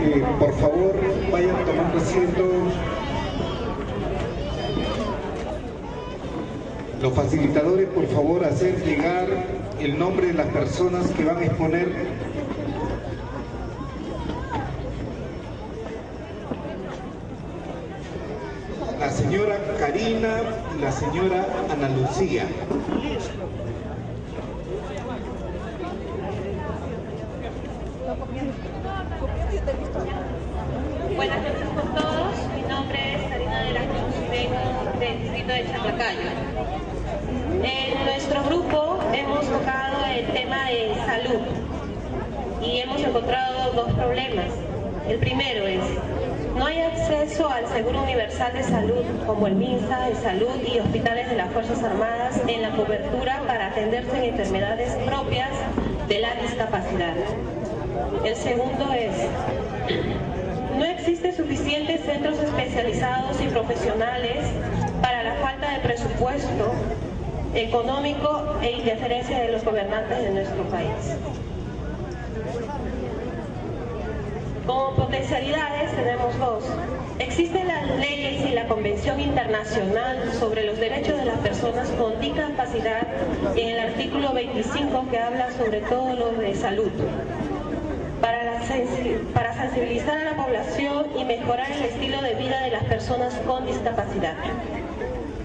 Por favor, vayan tomando asiento. Los facilitadores, por favor, hacer llegar el nombre de las personas que van a exponer. La señora Karina y la señora Ana Lucía. Buenas noches con todos, mi nombre es Karina de la Cruz, vengo del distrito de Chaclacayo. En nuestro grupo hemos tocado el tema de salud y hemos encontrado dos problemas. El primero es, no hay acceso al Seguro Universal de Salud, como el MINSA de Salud y hospitales de las Fuerzas Armadas en la cobertura para atenderse en enfermedades propias de la discapacidad. El segundo es, no existen suficientes centros especializados y profesionales para la falta de presupuesto económico e interferencia de los gobernantes de nuestro país. Como potencialidades tenemos dos. Existen las leyes y la Convención Internacional sobre los Derechos de las Personas con Discapacidad en el artículo 25 que habla sobre todo lo de salud. Para sensibilizar a la población y mejorar el estilo de vida de las personas con discapacidad.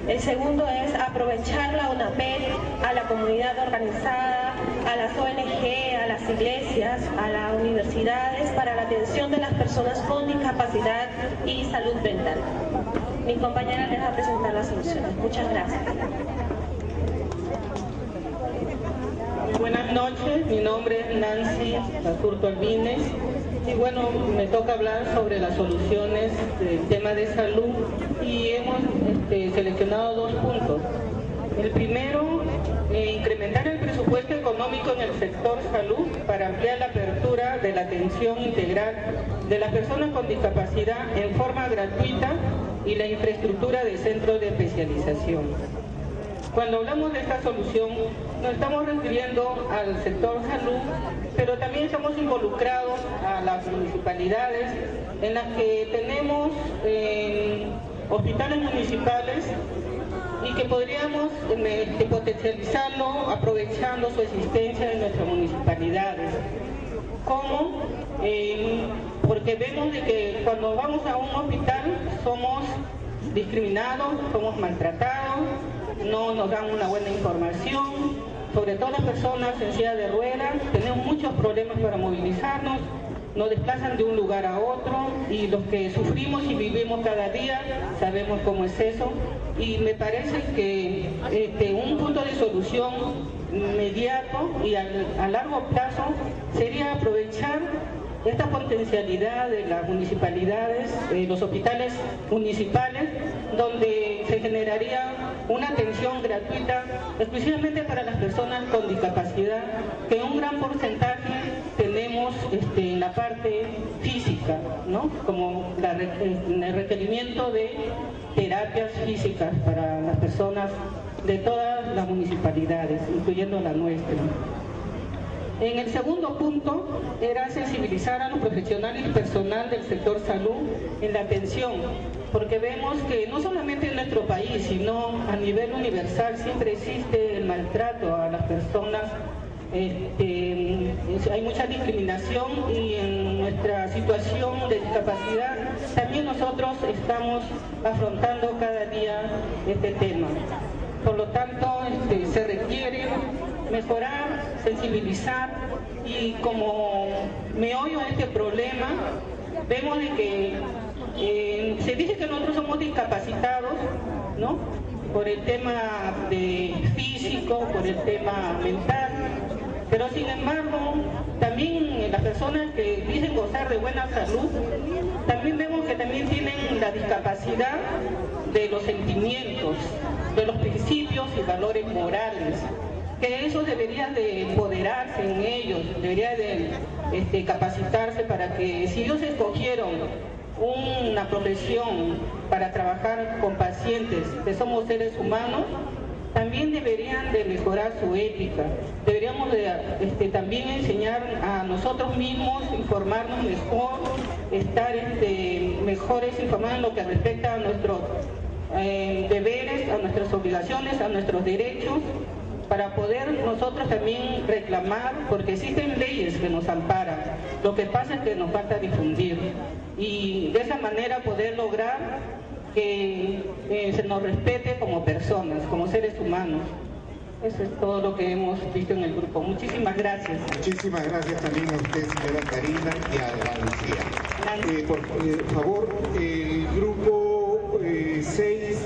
El segundo es aprovechar la UNAPED a la comunidad organizada, a las ONG, a las iglesias, a las universidades para la atención de las personas con discapacidad y salud mental. Mi compañera les va a presentar las soluciones. Muchas gracias. Buenas noches, mi nombre es Nancy Basurto Albines y bueno, me toca hablar sobre las soluciones del tema de salud y hemos seleccionado dos puntos. El primero, incrementar el presupuesto económico en el sector salud para ampliar la apertura de la atención integral de las personas con discapacidad en forma gratuita y la infraestructura de centros de especialización. Cuando hablamos de esta solución, nos estamos refiriendo al sector salud, pero también estamos involucrados a las municipalidades en las que tenemos hospitales municipales y que podríamos potencializarlo aprovechando su existencia en nuestras municipalidades. ¿Cómo? Porque vemos de que cuando vamos a un hospital somos discriminados, somos maltratados, no nos dan una buena información, sobre todo las personas en silla de ruedas, tenemos muchos problemas para movilizarnos, nos desplazan de un lugar a otro y los que sufrimos y vivimos cada día sabemos cómo es eso y me parece que un punto de solución inmediato y a largo plazo sería aprovechar esta potencialidad de las municipalidades, los hospitales municipales, donde se generaría una atención gratuita exclusivamente para las personas con discapacidad, que un gran porcentaje tenemos en la parte física, ¿no? Como el requerimiento de terapias físicas para las personas de todas las municipalidades, incluyendo la nuestra. En el segundo punto era sensibilizar a los profesionales y personal del sector salud en la atención, porque vemos que no solamente en nuestro país, sino a nivel universal siempre existe el maltrato a las personas, hay mucha discriminación y en nuestra situación de discapacidad también nosotros estamos afrontando cada día este tema. Por lo tanto, se requiere mejorar, sensibilizar y como meollo de este problema, vemos de que se dice que nosotros somos discapacitados, ¿no? Por el tema físico, por el tema mental, pero sin embargo, también las personas que dicen gozar de buena salud, también vemos que también tienen la discapacidad de los sentimientos, de los principios y valores morales, que eso debería de empoderarse en ellos, debería de capacitarse para que si ellos escogieron una profesión para trabajar con pacientes, que somos seres humanos, también deberían de mejorar su ética. Deberíamos de, también enseñar a nosotros mismos, informarnos mejor, estar mejores informados en lo que respecta a nuestros deberes, a nuestras obligaciones, a nuestros derechos, para poder nosotros también reclamar, porque existen leyes que nos amparan. Lo que pasa es que nos falta difundir y de esa manera poder lograr que se nos respete como personas, como seres humanos. Eso es todo lo que hemos visto en el grupo. Muchísimas gracias. Muchísimas gracias también a usted, señora Karina, y a Lucía. Por favor, el grupo 6,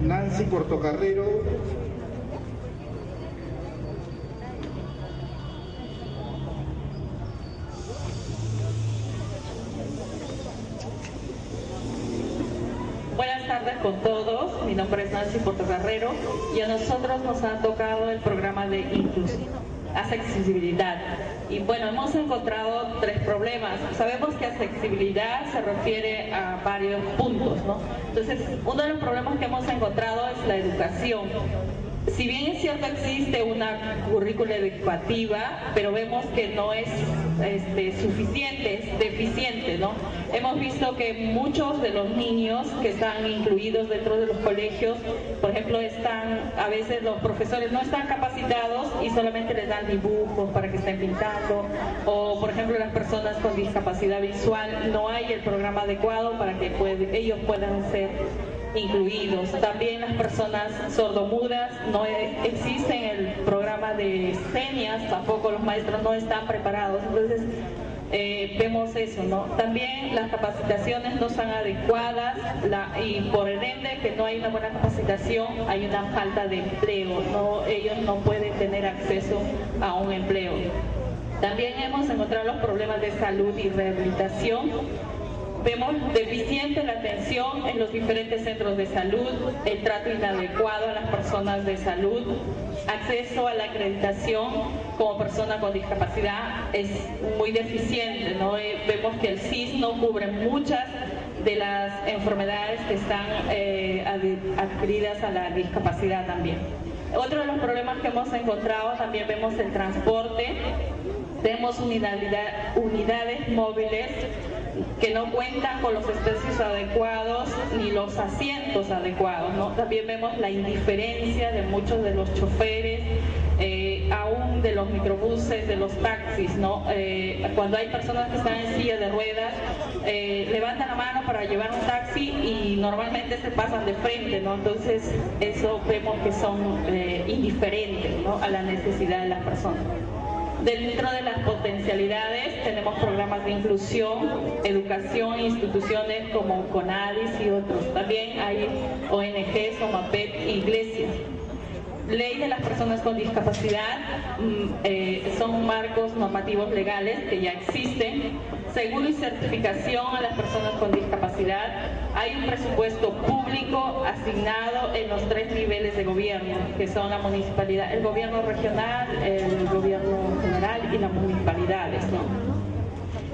Nancy Portocarrero. Buenas tardes con todos, mi nombre es Nancy Portocarrero y a nosotros nos ha tocado el programa de inclusión, accesibilidad. Y bueno, hemos encontrado 3 problemas. Sabemos que accesibilidad se refiere a varios puntos, ¿no? Entonces, uno de los problemas que hemos encontrado es la educación. Si bien es cierto existe una currícula educativa, pero vemos que no es suficiente, es deficiente, ¿no? Hemos visto que muchos de los niños que están incluidos dentro de los colegios, por ejemplo, a veces los profesores no están capacitados y solamente les dan dibujos para que estén pintando, o por ejemplo las personas con discapacidad visual, no hay el programa adecuado para que ellos puedan ser incluidos. También las personas sordomudas, no existe el programa de señas, tampoco los maestros no están preparados. Entonces vemos eso, ¿no? También las capacitaciones no son adecuadas y por el ende que no hay una buena capacitación, hay una falta de empleo, ellos no pueden tener acceso a un empleo. También hemos encontrado los problemas de salud y rehabilitación. Vemos deficiente la atención en los diferentes centros de salud, el trato inadecuado a las personas de salud, acceso a la acreditación como persona con discapacidad es muy deficiente, ¿no? Vemos que el CIS no cubre muchas de las enfermedades que están adquiridas a la discapacidad también. Otro de los problemas que hemos encontrado, también vemos el transporte, tenemos unidades móviles que no cuentan con los espacios adecuados ni los asientos adecuados, ¿no? También vemos la indiferencia de muchos de los choferes, aún de los microbuses, de los taxis, ¿no? Cuando hay personas que están en silla de ruedas, levantan la mano para llevar un taxi y normalmente se pasan de frente, ¿no? Entonces eso vemos que son indiferentes, ¿no?, a la necesidad de las personas. Dentro de las potencialidades tenemos programas de inclusión, educación, instituciones como CONADIS y otros. También hay ONGs, OMAPET, iglesias. Ley de las personas con discapacidad, son marcos normativos legales que ya existen. Seguro y certificación a las personas con discapacidad. Hay un presupuesto público asignado en los 3 niveles de gobierno, que son la municipalidad, el gobierno regional, el gobierno general y las municipalidades, ¿no?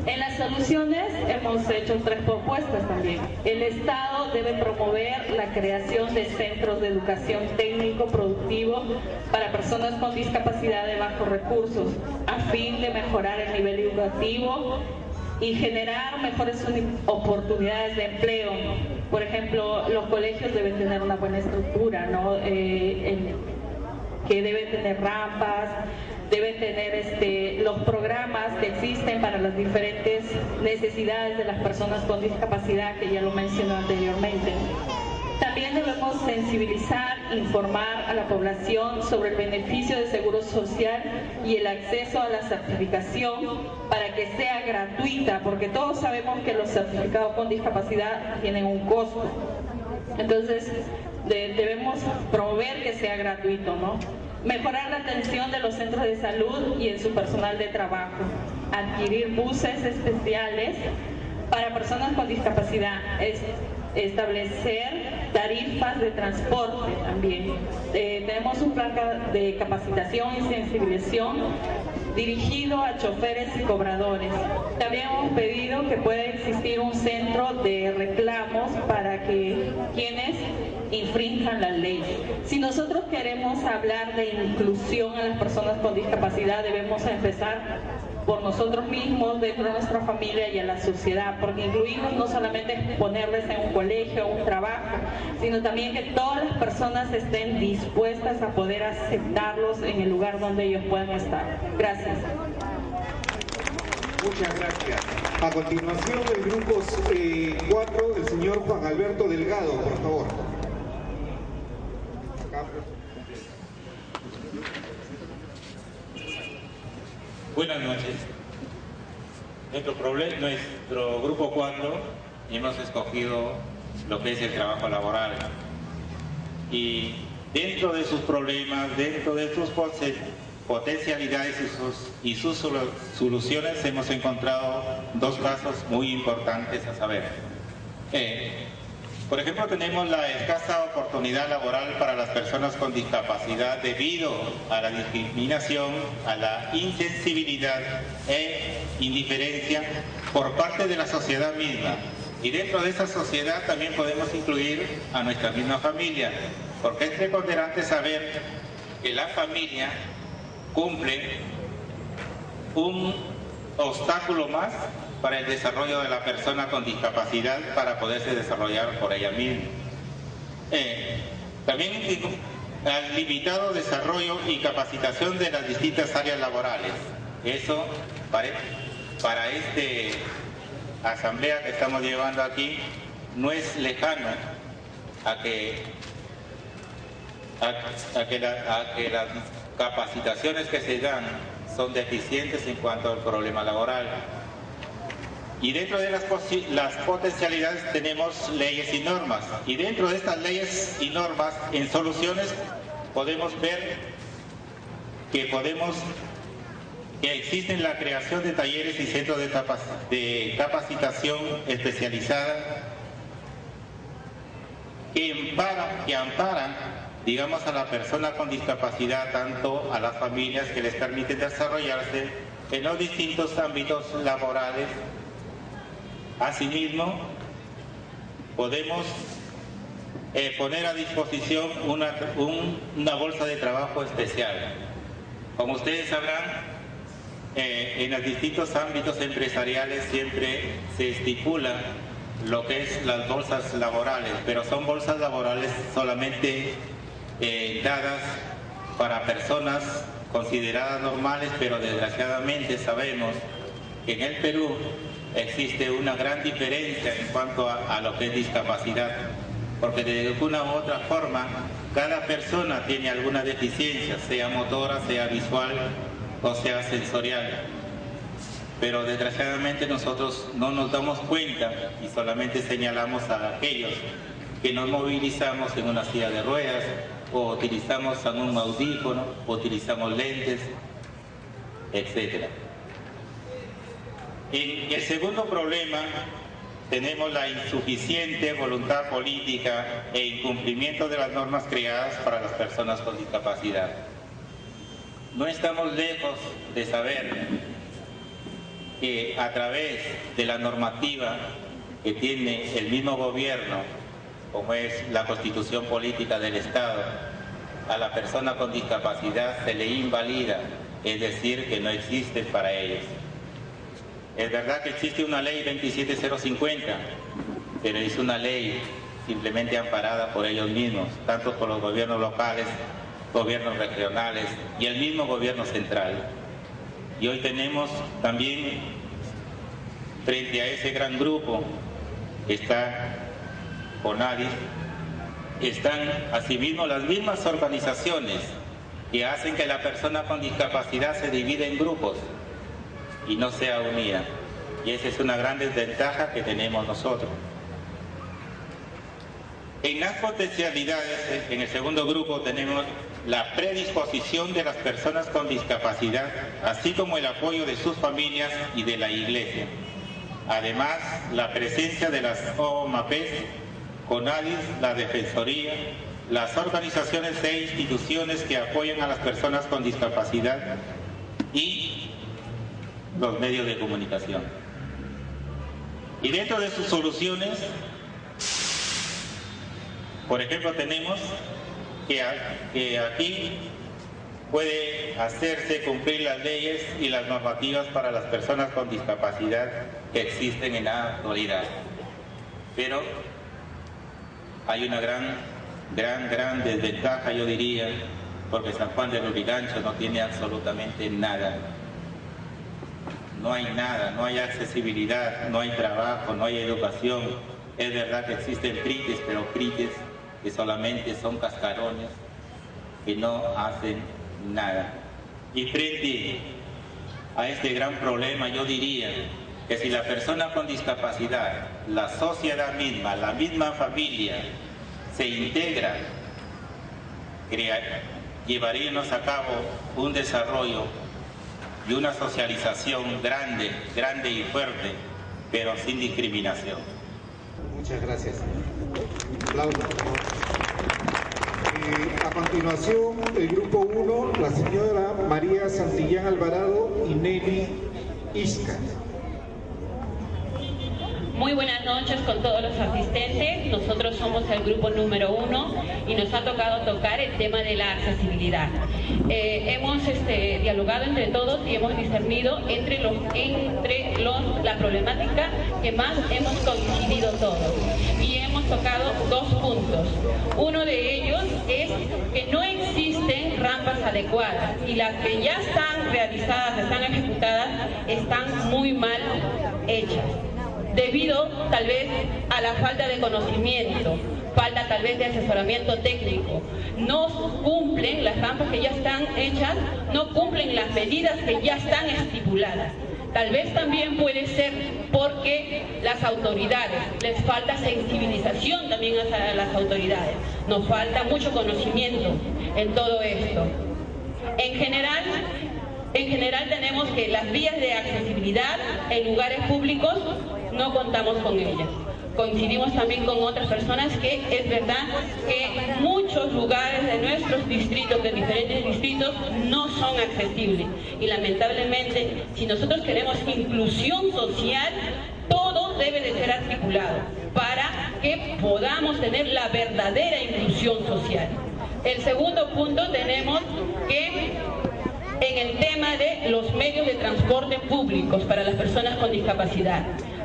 En las soluciones hemos hecho 3 propuestas también. El Estado debe promover la creación de centros de educación técnico-productivo para personas con discapacidad de bajos recursos, a fin de mejorar el nivel educativo y generar mejores oportunidades de empleo. Por ejemplo, los colegios deben tener una buena estructura, ¿no? Que deben tener rampas, deben tener los programas que existen para las diferentes necesidades de las personas con discapacidad, que ya lo mencioné anteriormente. También debemos sensibilizar, informar a la población sobre el beneficio de seguro social y el acceso a la certificación para que sea gratuita, porque todos sabemos que los certificados con discapacidad tienen un costo. Entonces, debemos promover que sea gratuito, ¿no? Mejorar la atención de los centros de salud y en su personal de trabajo. Adquirir buses especiales para personas con discapacidad, es establecer tarifas de transporte también. Tenemos un plan de capacitación y sensibilización dirigido a choferes y cobradores. También hemos pedido que pueda existir un centro de reclamos para que quienes infrinjan la ley. Si nosotros queremos hablar de inclusión a las personas con discapacidad, debemos empezar por nosotros mismos, dentro de nuestra familia y a la sociedad, porque incluirlos no solamente es ponerles en un colegio o un trabajo, sino también que todas las personas estén dispuestas a poder aceptarlos en el lugar donde ellos puedan estar. Gracias. Muchas gracias. A continuación, el grupo 4, el señor Juan Alberto Delgado, por favor. Buenas noches. Nuestro grupo 4 hemos escogido lo que es el trabajo laboral. Y dentro de sus problemas, dentro de sus potencialidades y sus soluciones, hemos encontrado dos casos muy importantes a saber. Por ejemplo, tenemos la escasa oportunidad laboral para las personas con discapacidad debido a la discriminación, a la insensibilidad e indiferencia por parte de la sociedad misma. Y dentro de esa sociedad también podemos incluir a nuestra misma familia, porque es preponderante saber que la familia cumple un obstáculo más para el desarrollo de la persona con discapacidad para poderse desarrollar por ella misma. También al limitado desarrollo y capacitación de las distintas áreas laborales. Eso para esta asamblea que estamos llevando aquí no es lejano a que las capacitaciones que se dan son deficientes en cuanto al problema laboral. Y dentro de las potencialidades tenemos leyes y normas. Y dentro de estas leyes y normas, en soluciones, podemos ver que existen la creación de talleres y centros de capacitación especializada que amparan, digamos, a la persona con discapacidad, tanto a las familias que les permiten desarrollarse en los distintos ámbitos laborales. Asimismo, podemos poner a disposición una bolsa de trabajo especial. Como ustedes sabrán, en los distintos ámbitos empresariales siempre se estipula lo que es las bolsas laborales, pero son bolsas laborales solamente dadas para personas consideradas normales, pero desgraciadamente sabemos que en el Perú existe una gran diferencia en cuanto a lo que es discapacidad, porque de una u otra forma cada persona tiene alguna deficiencia, sea motora, sea visual o sea sensorial, pero desgraciadamente nosotros no nos damos cuenta y solamente señalamos a aquellos que nos movilizamos en una silla de ruedas o utilizamos un audífono, o utilizamos lentes, etc. En el segundo problema tenemos la insuficiente voluntad política e incumplimiento de las normas creadas para las personas con discapacidad. No estamos lejos de saber que a través de la normativa que tiene el mismo gobierno, como es la Constitución Política del Estado, a la persona con discapacidad se le invalida, es decir, que no existe para ellos. Es verdad que existe una ley 27050, pero es una ley simplemente amparada por ellos mismos, tanto por los gobiernos locales, gobiernos regionales y el mismo gobierno central. Y hoy tenemos también, frente a ese gran grupo que está CONADIS, están asimismo las mismas organizaciones que hacen que la persona con discapacidad se divida en grupos y no sea unida. Y esa es una gran desventaja que tenemos nosotros. En las potencialidades, en el segundo grupo, tenemos la predisposición de las personas con discapacidad, así como el apoyo de sus familias y de la Iglesia. Además, la presencia de las OMAPES, CONADIS, la Defensoría, las organizaciones e instituciones que apoyan a las personas con discapacidad y los medios de comunicación. Y dentro de sus soluciones, por ejemplo, tenemos que aquí puede hacerse cumplir las leyes y las normativas para las personas con discapacidad que existen en la actualidad. Pero hay una gran desventaja, yo diría, porque San Juan de Lurigancho no tiene absolutamente nada. No hay nada, no hay accesibilidad, no hay trabajo, no hay educación. Es verdad que existen CRITES, pero CRITES que solamente son cascarones, que no hacen nada. Y frente a este gran problema, yo diría que si la persona con discapacidad, la sociedad misma, la misma familia, se integra, llevaríamos a cabo un desarrollo y una socialización grande y fuerte, pero sin discriminación. Muchas gracias. Aplausos, por favor. A continuación, el grupo 1, la señora María Santillán Alvarado y Nelly Isca. Muy buenas noches con todos los asistentes. Nosotros somos el grupo número 1 y nos ha tocado tocar el tema de la accesibilidad. Hemos dialogado entre todos y hemos discernido la problemática que más hemos coincidido todos. Y hemos tocado 2 puntos. Uno de ellos es que no existen rampas adecuadas y las que ya están realizadas, están ejecutadas, están muy mal hechas, debido tal vez a la falta de conocimiento, falta tal vez de asesoramiento técnico. No cumplen las rampas que ya están hechas, no cumplen las medidas que ya están estipuladas. Tal vez también puede ser porque las autoridades, les falta sensibilización también a las autoridades, nos falta mucho conocimiento en todo esto. En general tenemos que las vías de accesibilidad en lugares públicos no contamos con ellas. Coincidimos también con otras personas que es verdad que muchos lugares de nuestros distritos, de diferentes distritos, no son accesibles. Y lamentablemente, si nosotros queremos inclusión social, todo debe de ser articulado para que podamos tener la verdadera inclusión social. El segundo punto tenemos que en el tema de los medios de transporte públicos para las personas con discapacidad.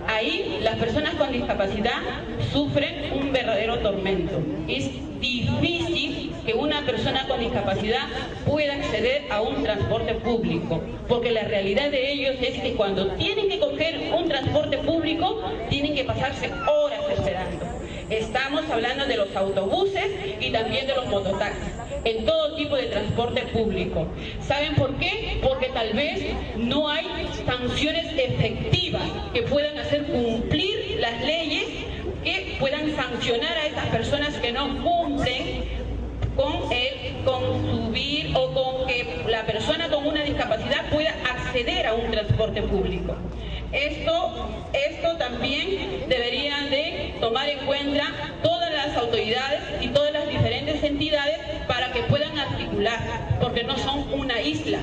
Ahí las personas con discapacidad sufren un verdadero tormento. Es difícil que una persona con discapacidad pueda acceder a un transporte público, porque la realidad de ellos es que cuando tienen que coger un transporte público, tienen que pasarse horas esperando. Estamos hablando de los autobuses y también de los mototaxis, en todo tipo de transporte público. ¿Saben por qué? Porque tal vez no hay sanciones efectivas que puedan hacer cumplir las leyes, que puedan sancionar a estas personas que no cumplen con subir o con que la persona con una discapacidad pueda acceder a un transporte público. Esto también deberían de tomar en cuenta todas las autoridades y todas las diferentes entidades para que puedan articular, porque no son una isla.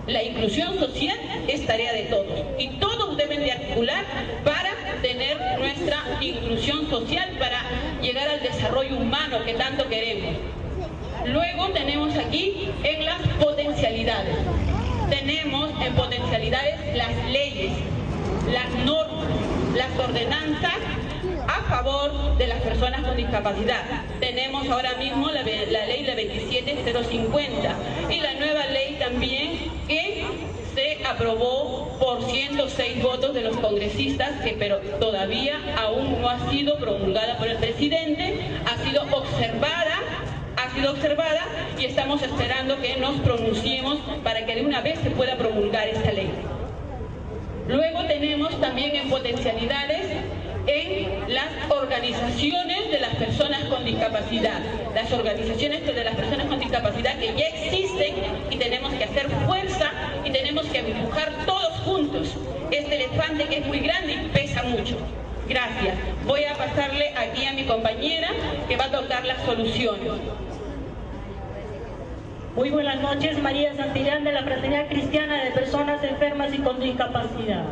La inclusión social es tarea de todos y todos deben de articular para tener nuestra inclusión social, para llegar al desarrollo humano que tanto queremos. Luego tenemos aquí en las potencialidades. Tenemos en potencialidades las leyes, las normas, las ordenanzas a favor de las personas con discapacidad. Tenemos ahora mismo la ley de 27050 y la nueva ley también que se aprobó por 106 votos de los congresistas, pero todavía aún no ha sido promulgada por el presidente, ha sido observada y estamos esperando que nos pronunciemos para que de una vez se pueda promulgar esta ley. Luego tenemos también en potencialidades en las organizaciones de las personas con discapacidad, las organizaciones de las personas con discapacidad que ya existen y tenemos que hacer fuerza y tenemos que empujar todos puntos. Este elefante que es muy grande y pesa mucho. Gracias. Voy a pasarle aquí a mi compañera que va a tocar las soluciones. Muy buenas noches, María Santillán de la Fraternidad Cristiana de Personas Enfermas y con Discapacidad.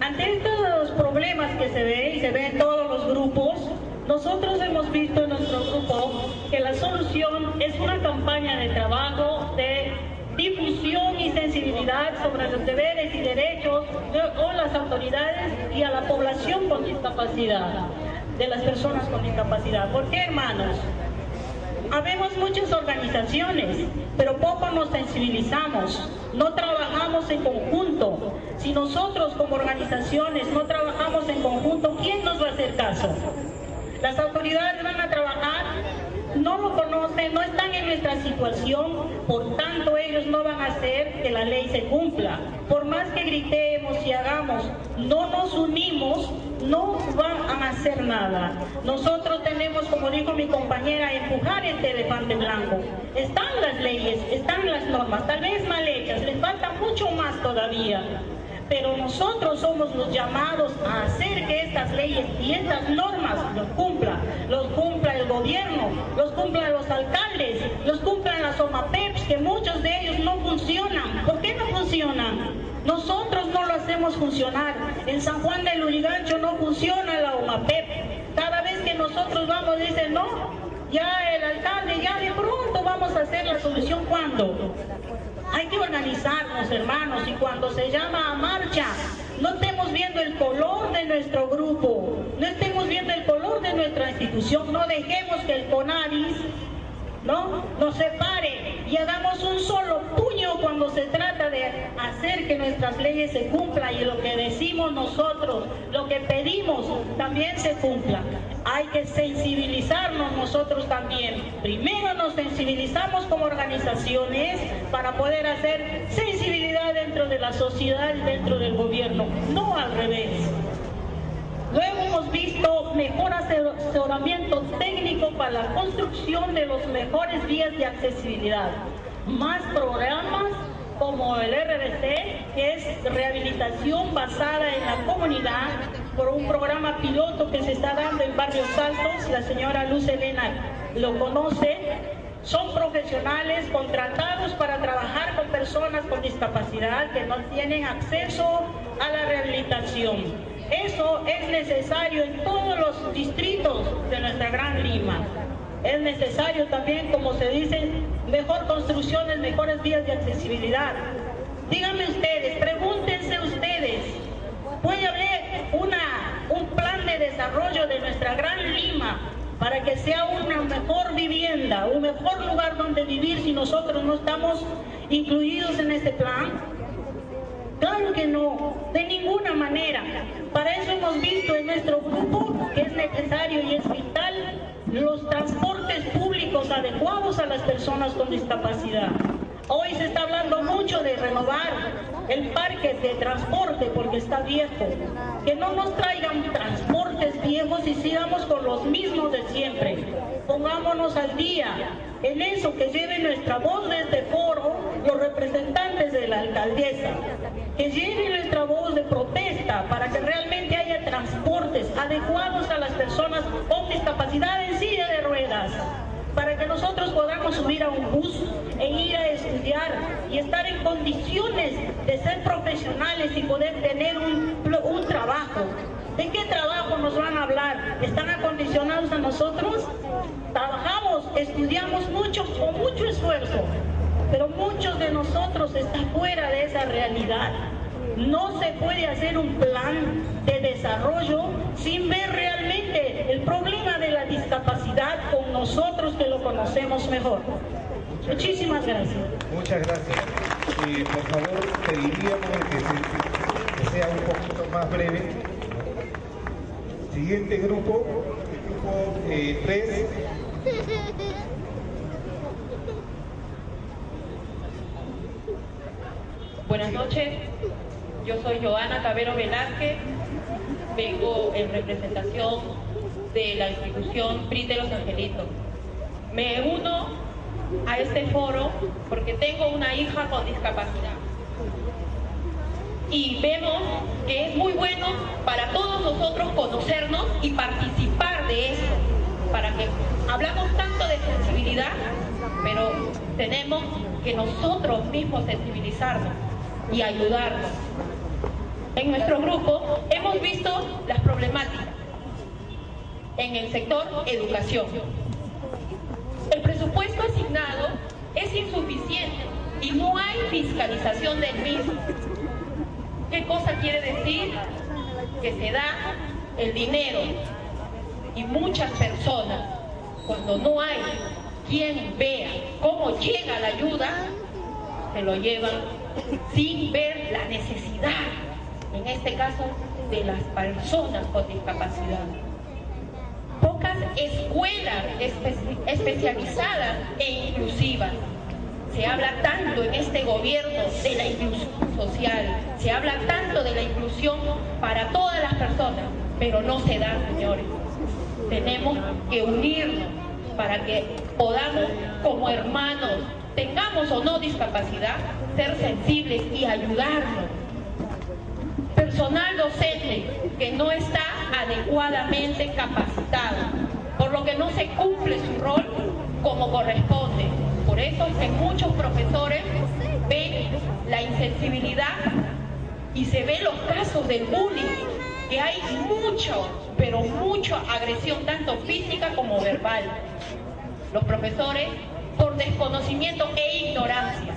Ante estos problemas que se ven y se ven en todos los grupos, nosotros hemos visto en nuestro grupo que la solución es una campaña de trabajo, de difusión y sensibilidad sobre los deberes y derechos con las autoridades y a la población con discapacidad, de las personas con discapacidad. ¿Por qué, hermanos? Habemos muchas organizaciones, pero poco nos sensibilizamos, no trabajamos en conjunto. Si nosotros como organizaciones no trabajamos en conjunto, ¿quién nos va a hacer caso? Las autoridades van a trabajar, no lo conocen, no están en nuestra situación, por tanto ellos no van a hacer que la ley se cumpla. Por más que gritemos y hagamos, no nos unimos, no van a hacer nada. Nosotros tenemos, como dijo mi compañera, empujar este elefante blanco. Están las leyes, están las normas, tal vez mal hechas, les falta mucho más todavía. Pero nosotros somos los llamados a hacer que estas leyes y estas normas los cumpla el gobierno, los cumplan los alcaldes, los cumplan las OMAPEPs, que muchos de ellos no funcionan. ¿Por qué no funcionan? Nosotros no lo hacemos funcionar. En San Juan del Lurigancho no funciona la OMAPEP. Cada vez que nosotros vamos, dicen, no, ya el alcalde, ya de pronto vamos a hacer la solución. ¿Cuándo? Hay que organizarnos, hermanos, y cuando se llama a marcha, no estemos viendo el color de nuestro grupo, no estemos viendo el color de nuestra institución, no dejemos que el CONADIS nos separe y hagamos un solo puño cuando se trata de hacer que nuestras leyes se cumplan y lo que decimos nosotros, lo que pedimos, también se cumpla. Hay que sensibilizarnos nosotros también. Primero nos sensibilizamos como organizaciones para poder hacer sensibilidad dentro de la sociedad y dentro del gobierno, no al revés. Luego hemos visto mejor asesoramiento técnico para la construcción de los mejores vías de accesibilidad. Más programas como el RDC, que es rehabilitación basada en la comunidad, por un programa piloto que se está dando en Barrios Altos. La señora Luz Elena lo conoce. Son profesionales contratados para trabajar con personas con discapacidad que no tienen acceso a la rehabilitación. Eso es necesario en todos los distritos de nuestra Gran Lima. Es necesario también, como se dice, mejor construcciones, mejores vías de accesibilidad. Díganme ustedes, pregúntense ustedes, ¿puede haber un plan de desarrollo de nuestra Gran Lima para que sea una mejor vivienda, un mejor lugar donde vivir si nosotros no estamos incluidos en este plan? Claro que no, de ninguna manera. Para eso hemos visto en nuestro grupo que es necesario y es vital los transportes públicos adecuados a las personas con discapacidad. Hoy se está hablando mucho de renovar el parque de transporte porque está viejo. Que no nos traigan transportes viejos y sigamos con los mismos de siempre. Pongámonos al día en eso, que lleve nuestra voz de este foro los representantes de la alcaldesa, que lleve nuestra voz de protesta para que realmente haya transportes adecuados a las personas con discapacidad en silla de ruedas, para que nosotros podamos subir a un bus e ir a estudiar y estar en condiciones de ser profesionales y poder tener un trabajo. ¿De qué trabajo nos van a hablar? ¿Están acondicionados a nosotros? Trabajamos, estudiamos mucho, con mucho esfuerzo, pero muchos de nosotros están fuera de esa realidad. No se puede hacer un plan de desarrollo sin ver realmente el problema de la discapacidad con nosotros que lo conocemos mejor. Muchísimas gracias. Muchas gracias. Por favor, pediríamos que sea un poquito más breve. Siguiente grupo 3. Buenas noches, yo soy Joana Cabero Velázquez, vengo en representación de la institución PRI de los Angelitos. Me uno a este foro porque tengo una hija con discapacidad. y vemos que es muy bueno para todos nosotros conocernos y participar de esto, para que hablamos tanto de sensibilidad, pero tenemos que nosotros mismos sensibilizarnos y ayudarnos. En nuestro grupo hemos visto las problemáticas en el sector educación. El presupuesto asignado es insuficiente y no hay fiscalización del mismo. ¿Qué cosa quiere decir? Que se da el dinero y muchas personas, cuando no hay quien vea cómo llega la ayuda, se lo llevan sin ver la necesidad, en este caso, de las personas con discapacidad. Pocas escuelas especializadas e inclusivas. Se habla tanto en este gobierno de la inclusión social, se habla tanto de la inclusión para todas las personas, pero no se da, señores. Tenemos que unirnos para que podamos, como hermanos, tengamos o no discapacidad, ser sensibles y ayudarnos. Personal docente que no está adecuadamente capacitado, por lo que no se cumple su rol como corresponde. Por eso es que muchos profesores ven la insensibilidad y se ven los casos del bullying, que hay pero mucha agresión, tanto física como verbal. Los profesores, por desconocimiento e ignorancia,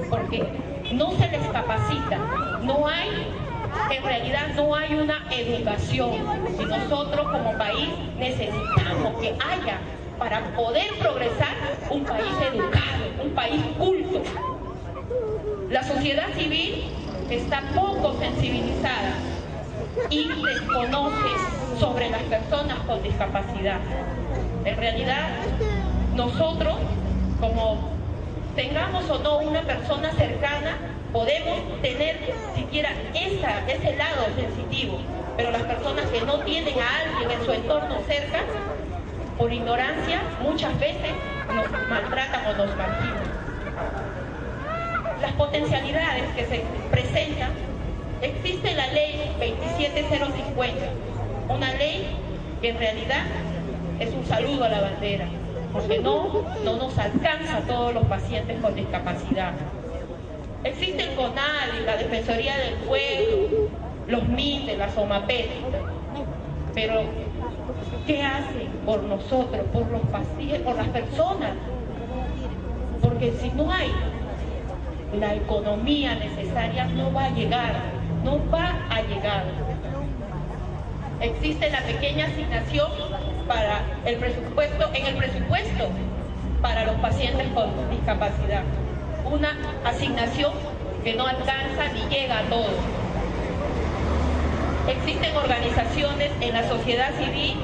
porque no se les capacita, en realidad no hay una educación, y nosotros como país necesitamos que haya, para poder progresar, un país educado, un país culto. La sociedad civil está poco sensibilizada y desconoce sobre las personas con discapacidad. En realidad, nosotros, como tengamos o no una persona cercana, podemos tener siquiera ese lado sensitivo, pero las personas que no tienen a alguien en su entorno cerca, por ignorancia, muchas veces nos maltratan o nos marginan. Las potencialidades que se presentan, existe la ley 27050, una ley que en realidad es un saludo a la bandera, porque no nos alcanza a todos los pacientes con discapacidad. Existe el CONADI, la Defensoría del Pueblo, los MINDE, la SOMAPET, pero ¿qué hacen por nosotros, por los pacientes, por las personas? Porque si no hay la economía necesaria, no va a llegar. Existe la pequeña asignación para el presupuesto, para los pacientes con discapacidad. Una asignación que no alcanza ni llega a todos. Existen organizaciones en la sociedad civil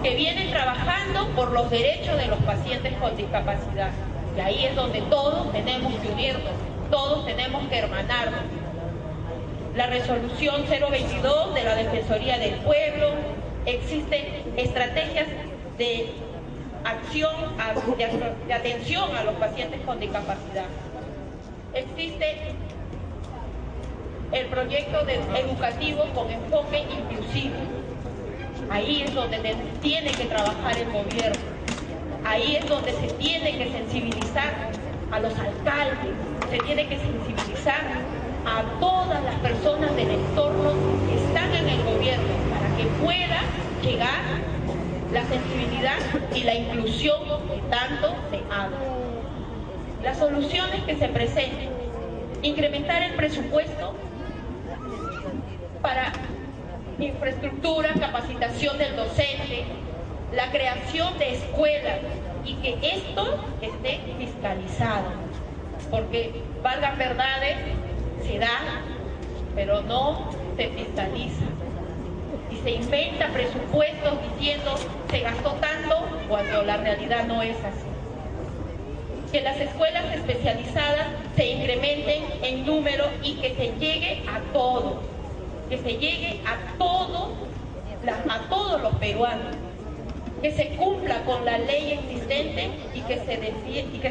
que vienen trabajando por los derechos de los pacientes con discapacidad. Y ahí es donde todos tenemos que unirnos, todos tenemos que hermanarnos. La resolución 022 de la Defensoría del Pueblo, existen estrategias de acción, de atención a los pacientes con discapacidad. Existe el proyecto educativo con enfoque inclusivo. Ahí es donde tiene que trabajar el gobierno. Ahí es donde se tiene que sensibilizar a los alcaldes, se tiene que sensibilizar a todas las personas del entorno que están en el gobierno para que pueda llegar la sensibilidad y la inclusión que tanto se habla. Las soluciones que se presenten: incrementar el presupuesto para infraestructura, capacitación del docente, la creación de escuelas y que esto esté fiscalizado, porque valgan verdades, se da, pero no se fiscaliza. Y se inventa presupuestos diciendo se gastó tanto cuando la realidad no es así. Que las escuelas especializadas se incrementen en número y que se llegue a todos, que se llegue a todos los peruanos, que se cumpla con la ley existente y que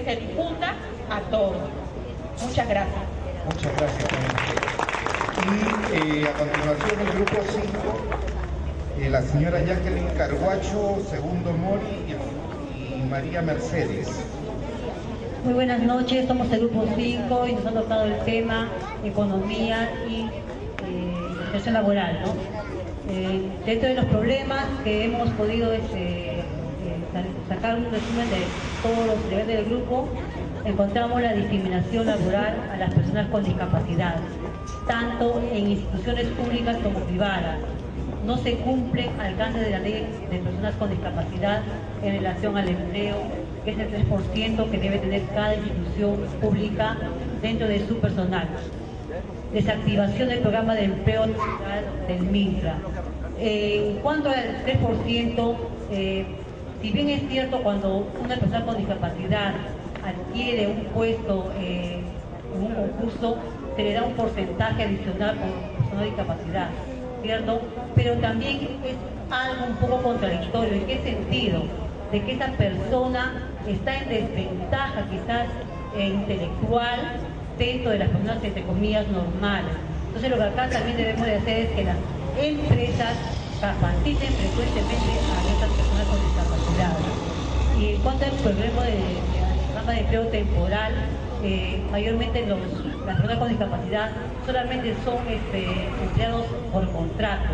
se difunda a todos. Muchas gracias. Muchas gracias. Y a continuación el grupo 5, la señora Jacqueline Carguacho, segundo Mori y María Mercedes. Muy buenas noches, somos el grupo 5 y nos ha tocado el tema economía y inserción laboral, ¿no? Dentro de los problemas que hemos podido sacar un resumen de todos los niveles del grupo, encontramos la discriminación laboral a las personas con discapacidad, tanto en instituciones públicas como privadas. No se cumple alcance de la ley de personas con discapacidad en relación al empleo, que es el 3% que debe tener cada institución pública dentro de su personal. Desactivación del programa de empleo del MINTRA. En cuanto al 3%, si bien es cierto, cuando una persona con discapacidad adquiere un puesto en un concurso, se le da un porcentaje adicional por persona de discapacidad, ¿cierto? Pero también es algo un poco contradictorio. ¿En qué sentido? De que esa persona está en desventaja quizás intelectual dentro de las personas, entre comillas, normales. Entonces lo que acá también debemos de hacer es que las empresas capaciten frecuentemente a estas personas con discapacidad. Y en cuanto al programa de empleo temporal, mayormente las personas con discapacidad solamente son empleados por contrato,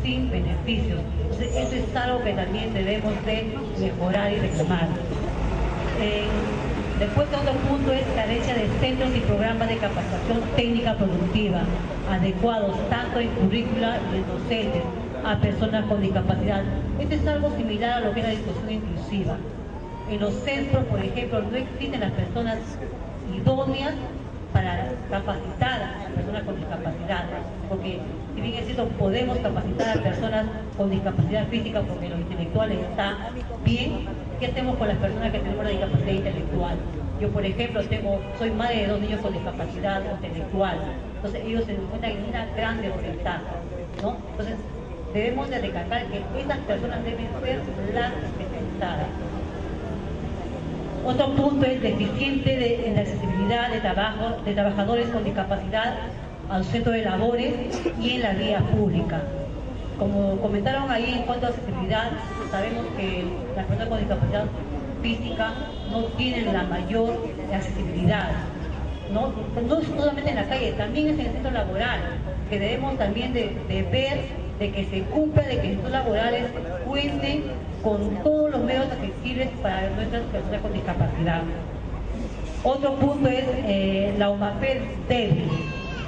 sin beneficios. Entonces eso es algo que también debemos de mejorar y reclamar. Después, otro punto es carencia de centros y programas de capacitación técnica productiva adecuados tanto en currícula y en docentes a personas con discapacidad. Esto es algo similar a lo que es la educación inclusiva. En los centros, por ejemplo, no existen las personas idóneas para capacitar a personas con discapacidad, porque si bien es cierto, podemos capacitar a personas con discapacidad física porque lo intelectual está bien. ¿Qué hacemos con las personas que tenemos la discapacidad intelectual? Yo, por ejemplo, soy madre de 2 niños con discapacidad intelectual, entonces ellos se encuentran en una gran desventaja, ¿no? Entonces debemos de recalcar que esas personas deben ser las especializadas. Otro punto es deficiente en la accesibilidad de trabajadores con discapacidad al centro de labores y en la vía pública. Como comentaron ahí en cuanto a accesibilidad, sabemos que las personas con discapacidad física no tienen la mayor accesibilidad, no solamente en la calle, también es en el centro laboral, que debemos también de ver de que se cumpla, de que los centros laborales cuenten con todos los medios accesibles para nuestras personas con discapacidad. Otro punto es la UMAPED débil,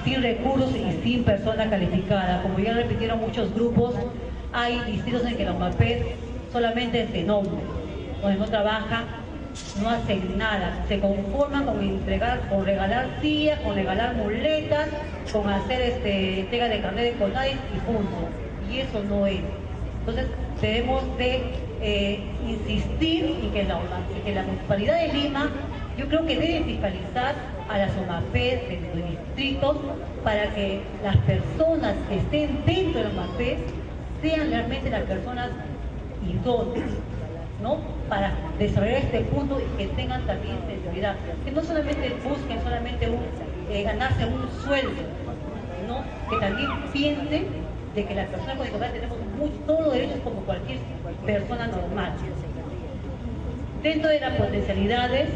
sin recursos y sin persona calificada. Como ya repitieron muchos grupos, hay distritos en que la UMAPED solamente es de nombre, donde no trabajan, no hacen nada, se conforman con regalar sillas, con regalar muletas, con hacer entrega de carnet de CONADIS y punto. Y eso no es. Entonces debemos de insistir en que la Municipalidad de Lima, yo creo que debe fiscalizar a las OMAPED de los distritos para que las personas que estén dentro de la OMAPED sean realmente las personas idóneas, ¿no? Para desarrollar este punto y que tengan también sensibilidad, que no solamente busquen ganarse un sueldo, ¿no? Que también piensen de que las personas con discapacidad tenemos todos los derechos como cualquier persona normal. Dentro de las potencialidades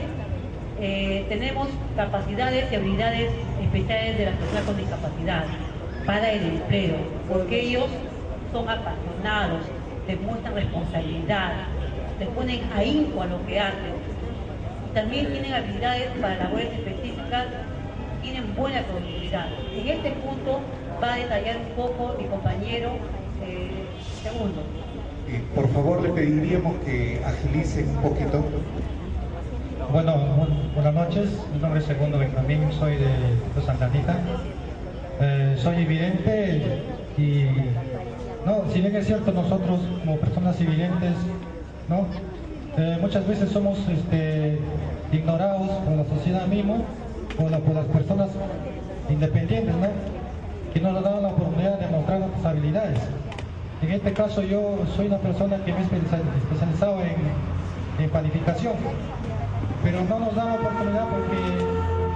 tenemos capacidades y habilidades especiales de las personas con discapacidad para el empleo, porque ellos son apasionados, demuestran responsabilidad, le ponen ahínco a lo que hacen. También tienen habilidades para labores específicas, tienen buena productividad. En este punto va a detallar un poco mi compañero Segundo. Por favor, le pediríamos que agilicen un poquito. Bueno, buenas noches. Mi nombre es Segundo Benjamín, soy de Santa Anita. Soy vidente y, no, si bien es cierto, nosotros como personas videntes, ¿no? Muchas veces somos ignorados por la sociedad misma, por las personas independientes, ¿no? Que nos dan la oportunidad de mostrar nuestras habilidades. En este caso yo soy una persona que me he especializado en planificación, pero no nos dan la oportunidad porque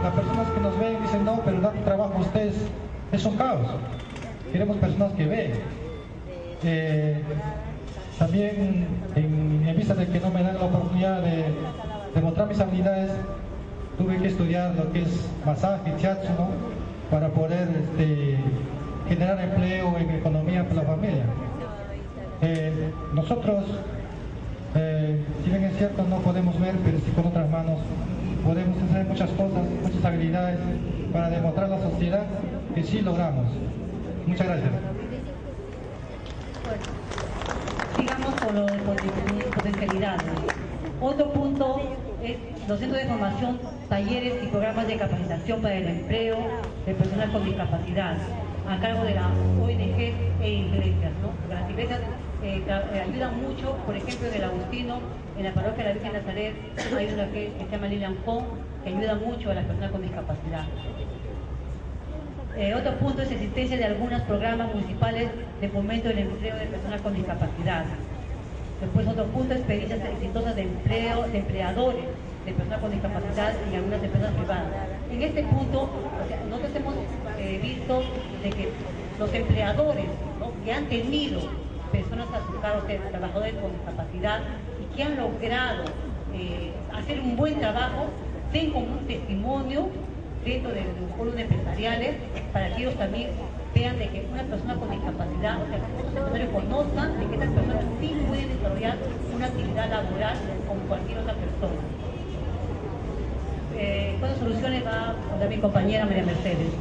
las personas que nos ven dicen no, pero dan trabajo a ustedes, es un caos. Queremos personas que ven. También en vista de que no me dan la oportunidad de mostrar mis habilidades, tuve que estudiar lo que es masaje, shiatsu, ¿no? Para poder generar empleo en economía para la familia. Nosotros, si bien es cierto, no podemos ver, pero sí con otras manos podemos hacer muchas cosas, muchas habilidades para demostrar a la sociedad que sí logramos. Muchas gracias. Bueno, sigamos con lo de potencialidades. Otro punto es los centros de formación, talleres y programas de capacitación para el empleo de personas con discapacidad, a cargo de la ONG e iglesias, ¿no? Porque las iglesias ayudan mucho. Por ejemplo, en el Agustino, en la parroquia de la Virgen de Nazaret, hay una que se llama Lilian Fong, que ayuda mucho a las personas con discapacidad. Otro punto es existencia de algunos programas municipales de fomento del empleo de personas con discapacidad. Después otro punto, experiencias exitosas de empleo, de empleadores de personas con discapacidad y algunas empresas privadas. En este punto, o sea, nosotros hemos visto de que los empleadores, ¿no?, que han tenido personas a su cargo, trabajadores con discapacidad, y que han logrado hacer un buen trabajo, den como un testimonio dentro de los foros empresariales, para que ellos también vean de que una persona con discapacidad, o sea, que otros empresarios conozcan de que estas personas sí pueden desarrollar una actividad laboral como cualquier otra persona. ¿Cuántas soluciones va a dar mi compañera María Mercedes?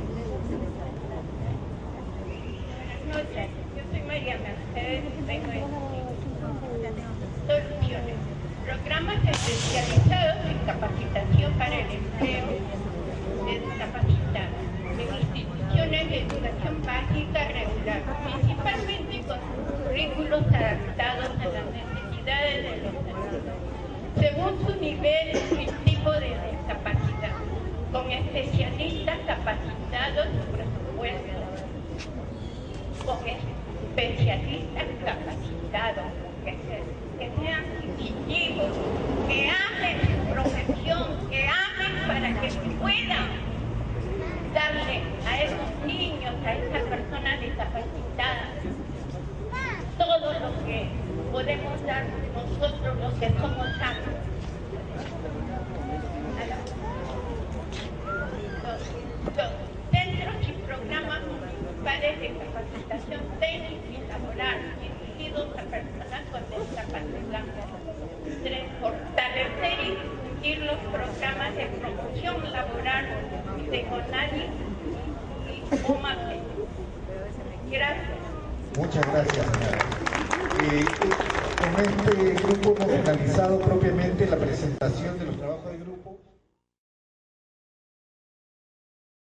Buenas noches, yo soy María Mercedes, vengo de Soluciones. Programas especializados en capacitación para el empleo de discapacitados en instituciones de educación básica regular, principalmente con currículos adaptados a las necesidades de los alumnos, según su nivel y tipo de discapacidad, con especialistas capacitados y presupuestos, con especialistas capacitados, que sean inquisitivos, que amen su profesión, que amen para que puedan darle a esos niños, a esas personas discapacitadas, todo lo que podemos dar nosotros los que somos sanos. Los centros y programas municipales de capacitación técnica y laboral dirigidos a personas con discapacidad. 3. Fortalecer y difundir los programas de promoción laboral de CONADI y OMAPE. Gracias. Muchas gracias, señora. Con este grupo hemos finalizado propiamente la presentación de los trabajos.